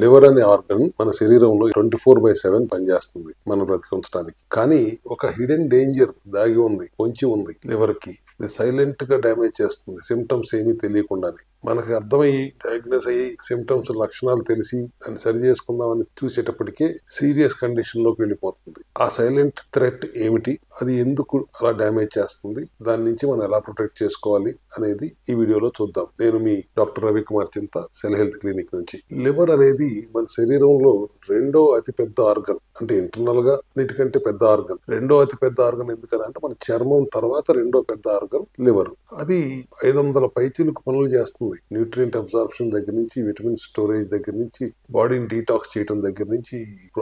Liver అనే organ మన శరీరంలో 24/7 పనిచేస్తుంది మనం బ్రతికించడానికి. కానీ ఒక హిడెన్ డేంజర్ దాగి ఉంది, పొంచి ఉంది లివర్ కి. ఇది సైలెంట్ గా డ్యామేజ్ చేస్తుంది, సిమ్టమ్స్ ఏమీ తెలియకుండానే. మనకి అర్థమయ్యి డయాగ్నోస్ అయ్యి సిమ్టమ్స్ లక్షణాలు తెలిసి దాన్ని సరి చేసుకుందామని చూసేటప్పటికే సీరియస్ కండిషన్ లోకి వెళ్ళిపోతుంది. ఆ సైలెంట్ థ్రెట్ ఏమిటి, అది ఎందుకు అలా డ్యామేజ్ చేస్తుంది, దాని నుంచి మనం ఎలా ప్రొటెక్ట్ చేసుకోవాలి అనేది ఈ వీడియోలో చూద్దాం. నేను మీ డాక్టర్ రవికుమార్ చింత, సెల్ హెల్త్ క్లినిక్ నుంచి. లివర్ అనేది మన శరీరంలో రెండో అతి పెద్ద ఆర్గన్, అంటే ఇంటర్నల్ గా అన్నిటికంటే పెద్ద ఆర్గన్. రెండో అతి పెద్ద ఆర్గన్ ఎందుకనంటే మన చర్మం తర్వాత రెండో పెద్ద ఆర్గన్ లివర్. అది 500 పైచీలకు పనులు చేస్తుంది. న్యూట్రియంట్ అబ్సార్ప్షన్ దగ్గర నుంచి, విటమిన్ స్టోరేజ్ దగ్గర నుంచి, బాడీని డీటాక్స్ చేయడం దగ్గర నుంచి,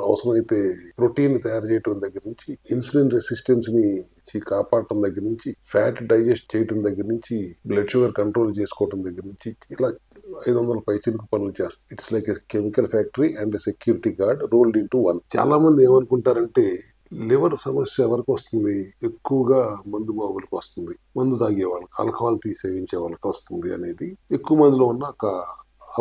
అవసరమైతే ప్రోటీన్ తయారు చేయడం దగ్గర నుంచి, ఇన్సులిన్ రెసిస్టెన్స్ ని కాపాడటం దగ్గర నుంచి, ఫ్యాట్ డైజెస్ట్ చేయడం దగ్గర నుంచి, బ్లడ్ షుగర్ కంట్రోల్ చేసుకోవడం దగ్గర నుంచి, ఇలా 500 పైచీలకు పనులు చేస్తాయి. It's like a chemical factory and security guard rolled into one. చాలా మంది ఏమనుకుంటారంటే లివర్ సమస్య ఎవరికి వస్తుంది, ఎక్కువగా మందు బాబులకు వస్తుంది, మందు తాగే వాళ్ళకి, ఆల్కహాల్ సేవించే వాళ్ళకి వస్తుంది అనేది ఎక్కువ మందిలో ఉన్న ఒక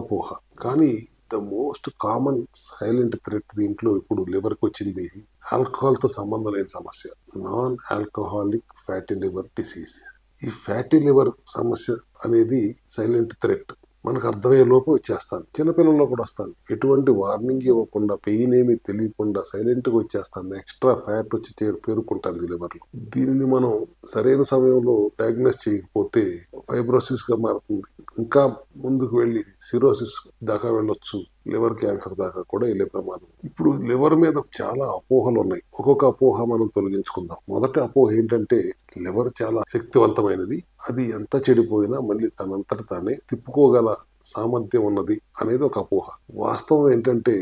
అపోహ. కానీ the most common silent threat దీంట్లో ఇప్పుడు లివర్ కి వచ్చింది ఆల్కహాల్ తో సంబంధం లేని సమస్య, non alcoholic fatty liver disease. ఈ ఫ్యాటీ లివర్ సమస్య అనేది సైలెంట్ థ్రెట్. మనకు అర్థమయ్యే లోపు వచ్చేస్తాను, చిన్నపిల్లల్లో కూడా వస్తాను. ఎటువంటి వార్నింగ్ ఇవ్వకుండా, పెయిన్ ఏమీ తెలియకుండా సైలెంట్ గా వచ్చేస్తాను. ఎక్స్ట్రా ఫ్యాట్ వచ్చి పేరుకుంటుంది లివర్ లో. దీనిని మనం సరైన సమయంలో డయాగ్నోస్ చేయకపోతే ఫైబ్రోసిస్ గా మారుతుంది. ఇంకా ముందుకు వెళ్లి సిరోసిస్ దాకా వెళ్ళొచ్చు, లివర్ క్యాన్సర్ దాకా కూడా వెళ్ళే ప్రమాదం. ఇప్పుడు లివర్ మీద చాలా అపోహలు ఉన్నాయి. ఒక్కొక్క అపోహ మనం తొలగించుకుందాం. మొదటి అపోహ ఏంటంటే లివర్ చాలా శక్తివంతమైనది, అది ఎంత చెడిపోయినా మళ్ళీ తనంతట తానే తిప్పుకోగల సామర్థ్యం ఉన్నది అనేది ఒక అపోహ. వాస్తవం ఏంటంటే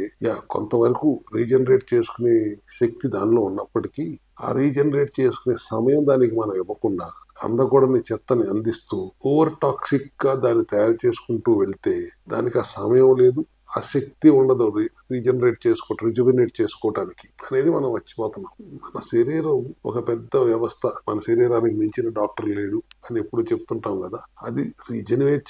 కొంతవరకు రీజనరేట్ చేసుకునే శక్తి దానిలో ఉన్నప్పటికీ ఆ రీజనరేట్ చేసుకునే సమయం దానికి మనం ఇవ్వకుండా అందకూడని చెత్తని అందిస్తూ ఓవర్ టాక్సిక్ గా దాన్ని తయారు చేసుకుంటూ వెళ్తే దానికి ఆ సమయం లేదు, ఆ శక్తి ఉండదు రిజువినేట్ చేసుకోవటానికి అనేది మనం వచ్చిపోతున్నాం. మన శరీరం ఒక పెద్ద వ్యవస్థ, మన శరీరానికి మించిన డాక్టర్ లేడు అని ఎప్పుడు చెప్తుంటాం కదా. అది రీజనరేట్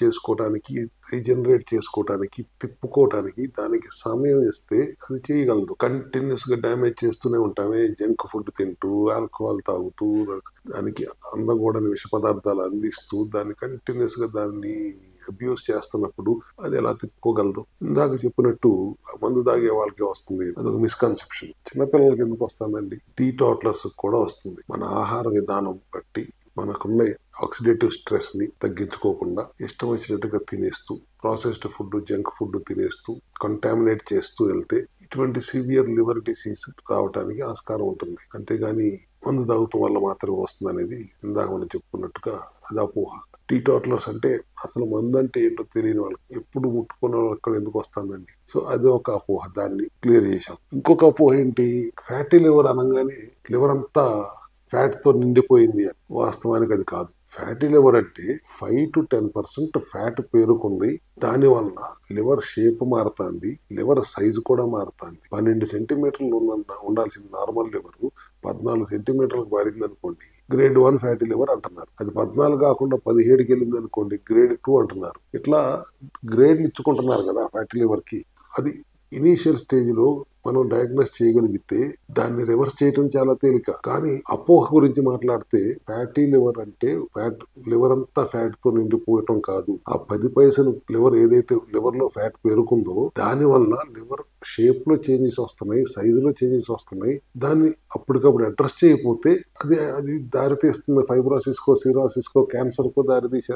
చేసుకోవటానికి తిప్పుకోవటానికి దానికి సమయం ఇస్తే అది చేయగలదు. కంటిన్యూస్ గా డ్యామేజ్ చేస్తూనే ఉంటామే, జంక్ ఫుడ్ తింటూ, ఆల్కహాల్ తాగుతూ, దానికి అందకూడని విష పదార్థాలు అందిస్తూ, దాన్ని కంటిన్యూస్ గా దాన్ని అబ్యూస్ చేస్తున్నప్పుడు అది ఎలా తిప్పుకోగలదు? ఇందాక చెప్పినట్టు మందు తాగే వాళ్ళకి వస్తుంది, అదొక మిస్కన్సెప్షన్. చిన్నపిల్లలకి ఎందుకు వస్తుందండి? టీటాటలర్స్ కూడా వస్తుంది. మన ఆహార విధానం బట్టి మనకున్న ఆక్సిడేటివ్ స్ట్రెస్ ని తగ్గించుకోకుండా ఇష్టం వచ్చినట్టుగా తినేస్తూ, ప్రాసెస్డ్ ఫుడ్, జంక్ ఫుడ్ తినేస్తూ, కంటామినేట్ చేస్తూ వెళ్తే ఇటువంటి సివియర్ లివర్ డిసీజ్ రావడానికి ఆస్కారం ఉంటుంది. అంతేగాని మందు తాగుతాం వల్ల మాత్రమే వస్తుంది అనేది ఇందాక మనం చెప్పుకున్నట్టుగా అది అపోహ. టీటాటలర్స్ అంటే అసలు మందు అంటే ఏంటో తెలియని వాళ్ళకి, ఎప్పుడు ముట్టుకున్న వాళ్ళకి ఎందుకు వస్తుందండి? సో అది ఒక అపోహ, దాన్ని క్లియర్ చేశాం. ఇంకొక అపోహ ఏంటి, ఫ్యాటీ లివర్ అనగానే లివర్ అంతా ఫ్యాట్ తో నిండిపోయింది అని. వాస్తవానికి అది కాదు. ఫ్యాటీ లివర్ అంటే 5 to 10% ఫ్యాట్ పేరుకుంది, దాని వల్ల లివర్ షేప్ మారుతుంది, లివర్ సైజు కూడా మారుతుంది. 12 సెంటీమీటర్లు ఉండాల్సిన నార్మల్ లివర్ 14 సెంటీమీటర్లకు మారింది అనుకోండి, గ్రేడ్ 1 ఫ్యాటీ లివర్ అంటున్నారు. అది 14 కాకుండా 17కి వెళ్ళింది అనుకోండి, గ్రేడ్ 2 అంటున్నారు. ఇట్లా గ్రేడ్లు ఇచ్చుకుంటున్నారు కదా ఫ్యాటీ లివర్ కి. అది ఇనీషియల్ స్టేజ్ లో మనం డయాగ్నోస్ చేయగలిగితే దాన్ని రివర్స్ చేయడం చాలా తేలిక. కానీ అపోహ గురించి మాట్లాడితే ఫ్యాటీ లివర్ అంటే లివర్ అంతా ఫ్యాట్ తో నిండిపోవటం కాదు. ఆ 10% లివర్ ఏదైతే లివర్ లో ఫ్యాట్ పేరుకుందో దాని వల్ల లివర్ షేప్ లో చేంజెస్ వస్తున్నాయి, సైజులో చేంజెస్ వస్తున్నాయి. దాన్ని అప్పటికప్పుడు అడ్రస్ చేయకపోతే అది దారితీస్తుంది ఫైబ్రోసిస్ కో, సిరోసిస్ కో, క్యాన్సర్ కో దారితీసే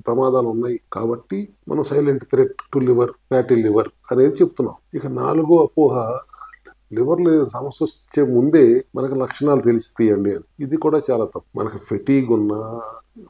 ప్రమాదాలు ఉన్నాయి. కాబట్టి మనం silent threat to liver, fatty liver అనేది చెప్తున్నాం. ఇక 4వ అపోహ, లివర్ లో సమస్య వచ్చే ముందే మనకు లక్షణాలు తెలిసితీయండి అని. ఇది కూడా చాలా తప్పు. మనకు ఫెటీగ్ ఉన్నా,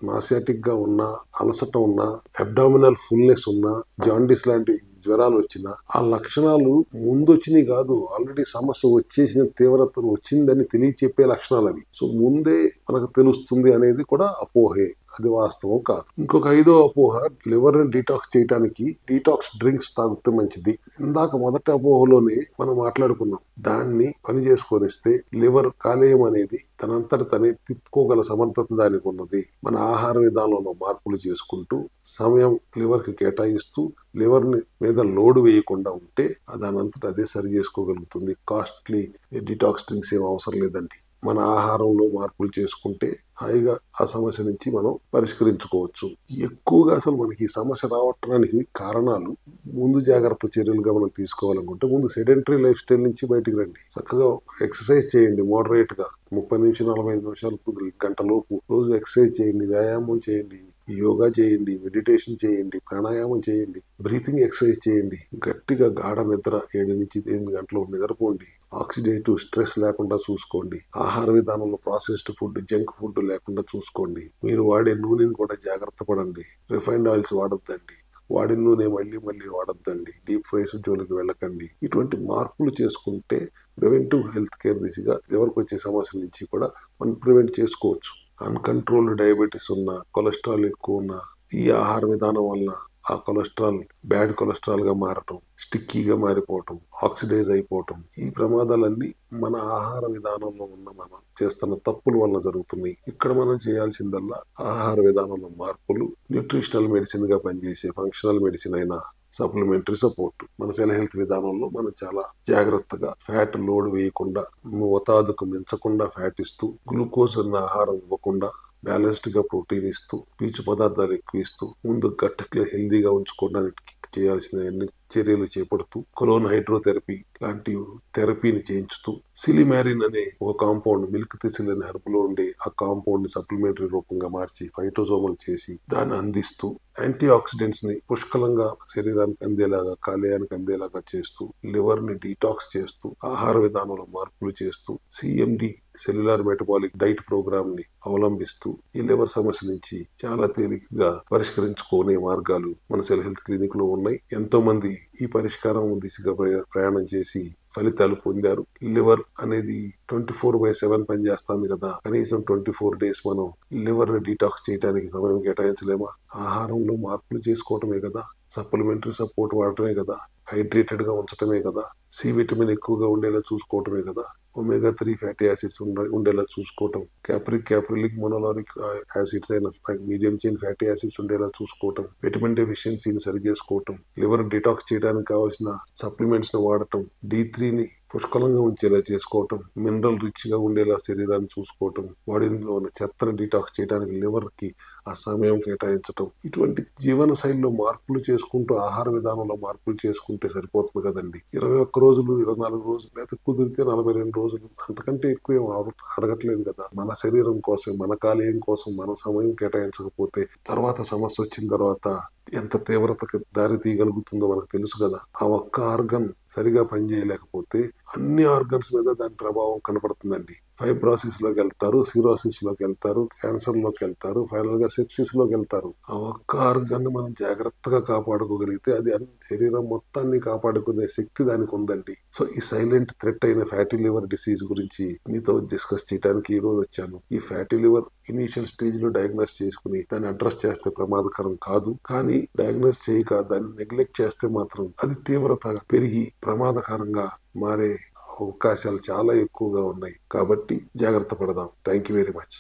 నాసియాటిక్ గా ఉన్నా, అలసట ఉన్నా, అబ్డామినల్ ఫుల్నెస్ ఉన్నా, జాండీస్ లాంటి జ్వరాలు వచ్చినా ఆ లక్షణాలు ముందు వచ్చినాయి కాదు, ఆల్రెడీ సమస్య వచ్చేసిన తీవ్రత వచ్చిందని తెలియచెప్పే లక్షణాలు అవి. సో ముందే మనకు తెలుస్తుంది అనేది కూడా అపోహే. అది వాస్తవం కాదు. ఇంకొక 5వ అపోహ, లివర్ ని డీటాక్స్ చేయడానికి డీటాక్స్ డ్రింక్స్ తాగితే మంచిది. ఇందాక మొదటి అపోహలోనే మనం మాట్లాడుకున్నాం. దాన్ని పని చేసుకొనిస్తే లివర్ కాలేయం అనేది తనంతట తనే తిప్పుకోగల సమర్థత దానికి ఉన్నది. మన ఆహార విధానంలో మార్పులు చేసుకుంటూ సమయం లివర్ కి కేటాయిస్తూ లివర్ ని మీద లోడ్ వేయకుండా ఉంటే దానంతట అదే సరి చేసుకోగలుగుతుంది. కాస్ట్లీ డిటాక్స్ డ్రింక్స్ ఏం అవసరం లేదండి. మన ఆహారంలో మార్పులు చేసుకుంటే హాయిగా ఆ సమస్య నుంచి మనం పరిష్కరించుకోవచ్చు. ఎక్కువగా అసలు మనకి ఈ సమస్య రావటానికి కారణాలు, ముందు జాగ్రత్త చర్యలుగా మనం తీసుకోవాలనుకుంటే ముందు సెడెంటరీ లైఫ్ స్టైల్ నుంచి బయటికి రండి. చక్కగా ఎక్సర్సైజ్ చేయండి. మోడరేట్ గా 30 నుంచి 45 నిమిషాలు గంట లోపు రోజు ఎక్సర్సైజ్ చేయండి, వ్యాయామం చేయండి, యోగా చేయండి, మెడిటేషన్ చేయండి, ప్రాణాయామం చేయండి, బ్రీతింగ్ ఎక్సర్సైజ్ చేయండి, గట్టిగా గాఢ నిద్ర 7 నుంచి 8 గంటలు నిద్రపోండి, ఆక్సిడేటివ్ స్ట్రెస్ లేకుండా చూసుకోండి, ఆహార విధానంలో ప్రాసెస్డ్ ఫుడ్, జంక్ ఫుడ్ లేకుండా చూసుకోండి, మీరు వాడే నూనెని కూడా జాగ్రత్త పడండి, రిఫైన్డ్ ఆయిల్స్ వాడొద్దండి, వాడిన నూనె మళ్ళీ వాడొద్దండి, డీప్ ఫ్రైస్ జోలికి వెళ్ళకండి. ఇటువంటి మార్పులు చేసుకుంటే ప్రివెంటివ్ హెల్త్ కేర్ దిశగా ఎవరికి వచ్చే సమస్యల నుంచి కూడా మనం ప్రివెంట్ చేసుకోవచ్చు. అన్కంట్రోల్డ్ డయాబెటీస్ ఉన్న, కొలెస్ట్రాల్ ఎక్కువ ఉన్న, ఈ ఆహార విధానం వల్ల ఆ కొలెస్ట్రాల్ బ్యాడ్ కొలెస్ట్రాల్ గా మారటం, స్టిక్కీగా మారిపోవటం, ఆక్సిడైజ్ అయిపోవటం, ఈ ప్రమాదాలన్నీ మన ఆహార విధానంలో ఉన్న మనం చేస్తున్న తప్పుల వల్ల జరుగుతున్నాయి. ఇక్కడ మనం చేయాల్సిందల్లా ఆహార విధానంలో మార్పులు, న్యూట్రిషనల్ మెడిసిన్ గా పనిచేసే ఫంక్షనల్ మెడిసిన్ అయినా సప్లిమెంటరీ సపోర్ట్. మన సెల్ హెల్త్ విధానంలో మనం చాలా జాగ్రత్తగా ఫ్యాట్ లోడ్ వేయకుండా, మోతాదుకు మించకుండా ఫ్యాట్ ఇస్తూ, గ్లూకోజ్ ఉన్న ఆహారం ఇవ్వకుండా, బ్యాలెన్స్డ్ గా ప్రోటీన్ ఇస్తూ, పీచు పదార్థాలు ఎక్కువ ఇస్తూ, ముందు గట్టు హెల్దీగా ఉంచుకోవడానికి చేయాల్సిన చర్యలు చేపడుతూ, కొలోన్ హైడ్రోథెరపీ లాంటి థెరపీని చేయించుతూ, సిలిమారిన్ అనే ఒక కాంపౌండ్, మిల్క్ థిసిలిన్ హెర్బ్ లో ఉండే ఆ కాంపౌండ్ ని సప్లిమెంటరీ రూపంగా మార్చి ఫైటోజోమల్ చేసి దాన్ని అందిస్తూ, యాంటీ ఆక్సిడెంట్స్ ని పుష్కలంగా శరీరానికి అందేలాగా, కాలేయానికి అందేలాగా చేస్తూ, లివర్ ని డీటాక్స్ చేస్తూ, ఆహార విధానంలో మార్పులు చేస్తూ, CMD cellular metabolic diet programme ని అవలంబిస్తూ ఈ లివర్ సమస్య నుంచి చాలా తేలికగా పరిష్కరించుకునే మార్గాలు మన సెల్ హెల్త్ క్లినిక్ లో ఉన్నాయి. ఎంతో మంది ఈ పరిష్కారం దిశగా ప్రయాణం చేసి ఫలితాలు పొందారు. లివర్ అనేది 24/7 పనిచేస్తుంది కదా, కనీసం 24 days మనం లివర్ ని డీటాక్స్ చేయడానికి సమయం కేటాయించలేమా? ఆహారంలో మార్పులు చేసుకోవటమే కదా, సప్లిమెంటరీ సపోర్ట్ వాడటమే కదా, హైడ్రేటెడ్ గా ఉంచటమే కదా, సి విటమిన్ ఎక్కువగా ఉండేలా చూసుకోవటమే కదా, omega-3 ఫ్యాటీ యాసిడ్స్ ఉండేలా చూసుకోవటం, క్యాప్రిలిక్ మొనోలారిక్ యాసిడ్స్ అయిన మీడియం చైన్ ఫ్యాటీ యాసిడ్స్ ఉండేలా చూసుకోవటం, విటమిన్ డెఫిషియన్సీని సరి చేసుకోవటం, లివర్ డిటాక్స్ చేయడానికి కావాల్సిన సప్లిమెంట్స్ ని వాడటం, D3ని పుష్కలంగా ఉంచేలా చేసుకోవటం, మినరల్ రిచ్ గా ఉండేలా శరీరాన్ని చూసుకోవటం, బాడీలో ఉన్న చెత్తని డిటాక్స్ చేయడానికి లివర్ కి ఆ సమయం కేటాయించటం, ఇటువంటి జీవన శైలిలో మార్పులు చేసుకుంటూ, ఆహార విధానంలో మార్పులు చేసుకుంటే సరిపోతుంది కదండి. 21 రోజులు, 24 రోజులు, లేదా కుదిరితే 42 రోజులు, అంతకంటే ఎక్కువ ఏం అడగట్లేదు కదా. మన శరీరం కోసం, మన కాలేయం కోసం మనం సమయం కేటాయించకపోతే తర్వాత సమస్య వచ్చిన తర్వాత ఎంత తీవ్రతకు దారి తీయగలుగుతుందో మనకు తెలుసు కదా. ఆ ఒక్క ఆర్గన్ సరిగా పనిచేయలేకపోతే అన్ని ఆర్గన్స్ మీద దాని ప్రభావం కనపడుతుందండి. ఫైబ్రోసిస్ లోకి వెళ్తారు, సిరోసిస్ లోకి వెళ్తారు, క్యాన్సర్ లోకి వెళ్తారు, ఫైనల్ గా సెప్సిస్ లోకి వెళ్తారు. ఆ ఒక్క ఆర్గన్ మనం జాగ్రత్తగా కాపాడుకోగలిగితే అది శరీరం మొత్తాన్ని కాపాడుకునే శక్తి దానికి ఉందండి. సో ఈ సైలెంట్ థ్రెట్ అయిన ఫ్యాటీ లివర్ డిసీజ్ గురించి మీతో డిస్కస్ చేయడానికి ఈ రోజు వచ్చాను. ఈ ఫ్యాటీ లివర్ ఇనీషియల్ స్టేజ్ లో డయాగ్నోస్ చేసుకుని దాన్ని అడ్రస్ చేస్తే ప్రమాదకరం కాదు, కానీ డయాగ్నోస్ చేయక దాన్ని నెగ్లెక్ట్ చేస్తే మాత్రం అది తీవ్రత పెరిగి ప్రమాదకరంగా మారే అవకాశాలు చాలా ఎక్కువగా ఉన్నాయి. కాబట్టి జాగ్రత్త పడదాం. Thank you very much.